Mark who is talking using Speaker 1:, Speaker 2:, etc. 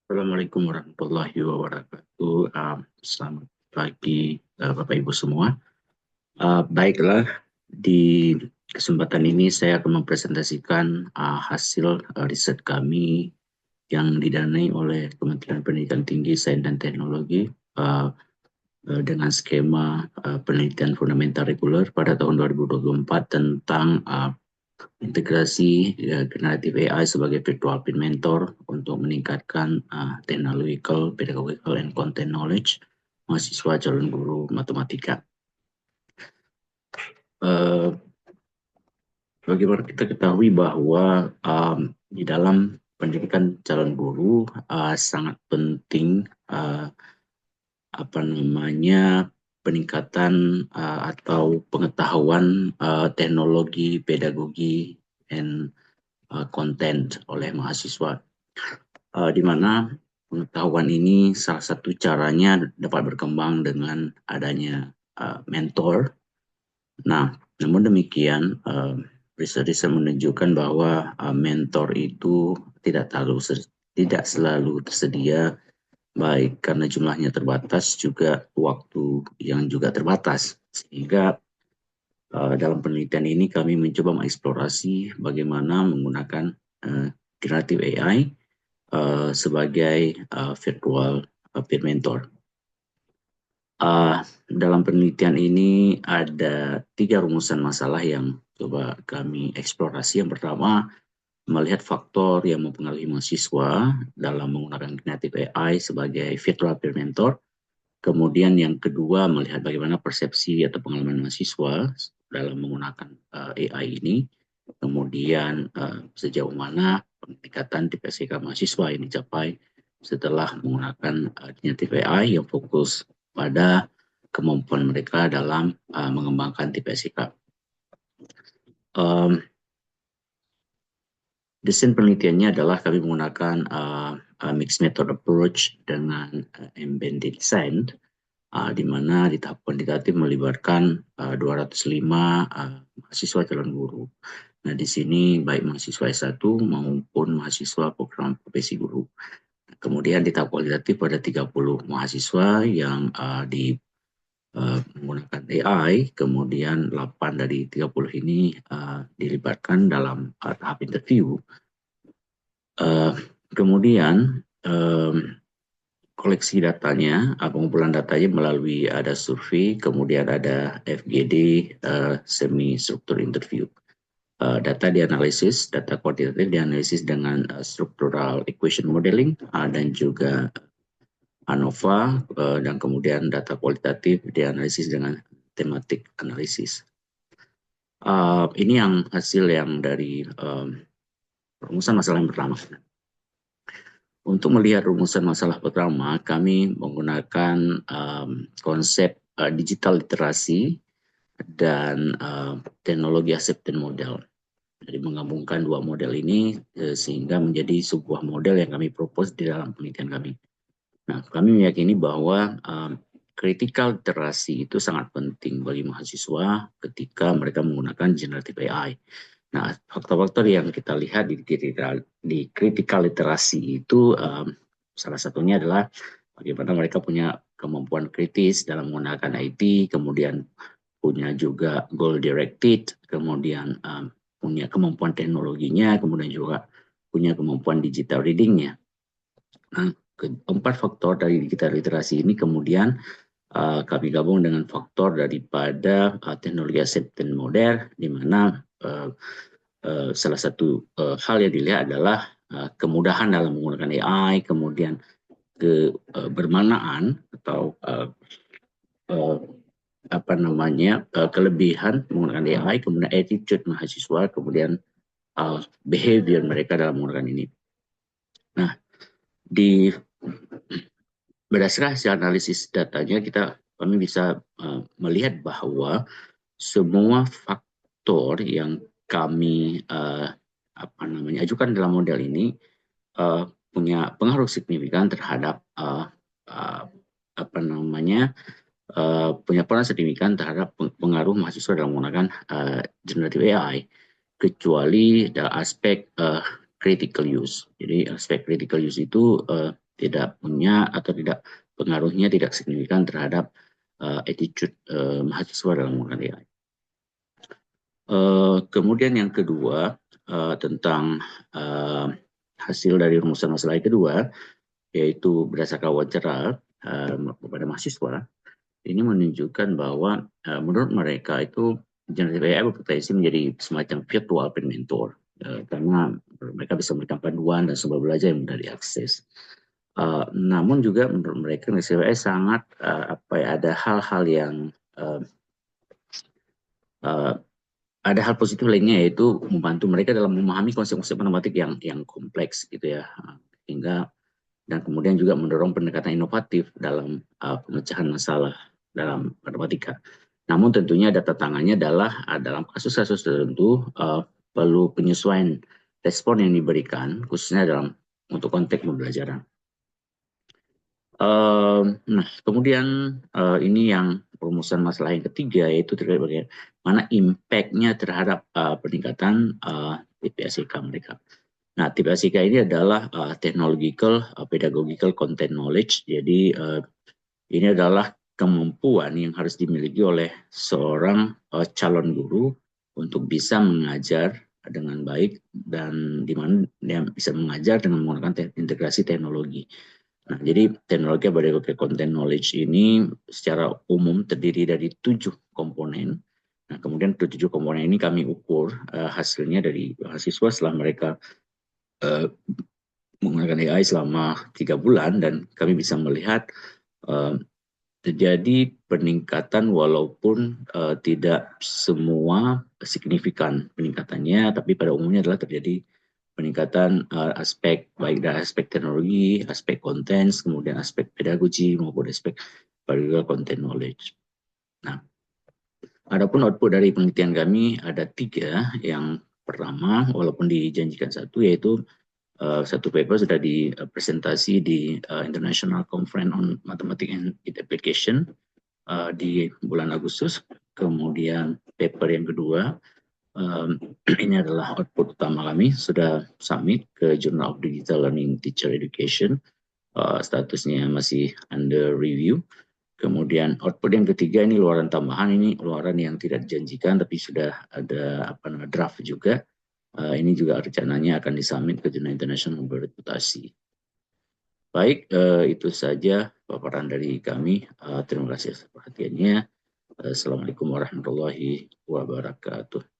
Speaker 1: Assalamualaikum warahmatullahi wabarakatuh. Selamat pagi, Bapak Ibu semua. Baiklah, di kesempatan ini saya akan mempresentasikan hasil riset kami yang didanai oleh Kementerian Pendidikan Tinggi, Sains dan Teknologi dengan skema penelitian fundamental reguler pada tahun 2024 tentang integrasi generatif AI sebagai virtual pin mentor untuk meningkatkan technological, pedagogical, and content knowledge mahasiswa calon guru matematika. Bagaimana kita ketahui bahwa di dalam pendidikan calon guru sangat penting peningkatan atau pengetahuan teknologi, pedagogi, and content oleh mahasiswa, di mana pengetahuan ini salah satu caranya dapat berkembang dengan adanya mentor. Nah, namun demikian, riset-riset menunjukkan bahwa mentor itu tidak selalu tersedia, baik karena jumlahnya terbatas, juga waktu yang juga terbatas. Sehingga dalam penelitian ini kami mencoba mengeksplorasi bagaimana menggunakan generative AI sebagai virtual peer mentor. Dalam penelitian ini ada 3 rumusan masalah yang coba kami eksplorasi. Yang pertama, melihat faktor yang mempengaruhi mahasiswa dalam menggunakan generative AI sebagai virtual peer mentor. Kemudian yang kedua, melihat bagaimana persepsi atau pengalaman mahasiswa dalam menggunakan AI ini. Kemudian sejauh mana peningkatan TPSK mahasiswa yang dicapai setelah menggunakan generative AI yang fokus pada kemampuan mereka dalam mengembangkan TPSK. Desain penelitiannya adalah kami menggunakan mixed method approach dengan embedded design, di mana di tahap kuantitatif melibatkan 205 mahasiswa calon guru. Nah, di sini baik mahasiswa S1 maupun mahasiswa program profesi guru. Kemudian di tahap kualitatif ada 30 mahasiswa yang menggunakan AI, kemudian 8 dari 30 ini dilibatkan dalam tahap interview. Kemudian koleksi datanya, pengumpulan datanya melalui ada survei, kemudian ada FGD, semi struktur interview. Data dianalisis, data kuantitatif dianalisis dengan structural equation modeling dan juga ANOVA, dan kemudian data kualitatif dianalisis dengan thematic analysis. Ini yang hasil yang dari rumusan masalah yang pertama. Untuk melihat rumusan masalah pertama, kami menggunakan konsep digital literasi dan teknologi acceptance model. Jadi menggabungkan dua model ini sehingga menjadi sebuah model yang kami propose di dalam penelitian kami. Nah, kami meyakini bahwa critical literasi itu sangat penting bagi mahasiswa ketika mereka menggunakan generative AI. Nah, faktor-faktor yang kita lihat di critical literasi itu salah satunya adalah bagaimana mereka punya kemampuan kritis dalam menggunakan IT, kemudian punya juga goal directed, kemudian punya kemampuan teknologinya, kemudian juga punya kemampuan digital readingnya. Nah, keempat faktor dari digital literasi ini kemudian kami gabung dengan faktor daripada teknologi acceptance model, di mana salah satu hal yang dilihat adalah kemudahan dalam menggunakan AI, kemudian kebermanaan atau kelebihan menggunakan AI, kemudian attitude mahasiswa, kemudian behavior mereka dalam menggunakan ini. Nah, berdasarkan hasil analisis datanya, kami bisa melihat bahwa semua faktor yang kami ajukan dalam model ini punya pengaruh signifikan terhadap punya peran signifikan terhadap pengaruh mahasiswa dalam menggunakan generative AI, kecuali dalam aspek critical use. Jadi aspek critical use itu tidak punya atau tidak pengaruhnya tidak signifikan terhadap attitude mahasiswa dalam menggunakan AI. Kemudian yang kedua tentang hasil dari rumusan masalah yang kedua, yaitu berdasarkan wawancara kepada mahasiswa, ini menunjukkan bahwa menurut mereka itu generative AI berpotensi menjadi semacam virtual pen mentor, karena mereka bisa memberikan panduan dan sumber belajar yang mudah diakses. Namun juga menurut mereka generative AI sangat ada hal-hal yang ada hal positif lainnya, yaitu membantu mereka dalam memahami konsep-konsep matematik yang kompleks gitu ya, hingga dan kemudian juga mendorong pendekatan inovatif dalam pemecahan masalah dalam matematika. Namun tentunya ada tantangannya adalah dalam kasus-kasus tertentu perlu penyesuaian respon yang diberikan, khususnya dalam untuk konteks pembelajaran. Nah, kemudian ini yang perumusan masalah yang ketiga, yaitu terkait bagaimana impact-nya terhadap peningkatan TPSIK mereka. Nah, TPSIK ini adalah technological, pedagogical content knowledge. Jadi ini adalah kemampuan yang harus dimiliki oleh seorang calon guru untuk bisa mengajar dengan baik dan di mana dia bisa mengajar dengan menggunakan integrasi teknologi. Nah, jadi teknologi pedagogical content knowledge ini secara umum terdiri dari 7 komponen. Nah, kemudian 7 komponen ini kami ukur hasilnya dari mahasiswa setelah mereka menggunakan AI selama 3 bulan, dan kami bisa melihat terjadi peningkatan walaupun tidak semua signifikan peningkatannya, tapi pada umumnya adalah terjadi peningkatan aspek baik dari aspek teknologi, aspek konten, kemudian aspek pedagogi maupun aspek pedagogical content knowledge. Nah, adapun output dari penelitian kami ada 3. Yang pertama, walaupun dijanjikan 1, yaitu satu paper sudah dipresentasi di International Conference on Mathematics and Its Application di bulan Agustus. Kemudian paper yang kedua, ini adalah output utama kami, sudah submit ke Journal of Digital Learning Teacher Education, statusnya masih under review. Kemudian output yang ketiga ini luaran tambahan, ini luaran yang tidak dijanjikan tapi sudah ada draft juga. Ini juga rencananya akan disubmit ke Jurnal Internasional Bereputasi. Baik, itu saja paparan dari kami. Terima kasih atas perhatiannya. Assalamualaikum warahmatullahi wabarakatuh.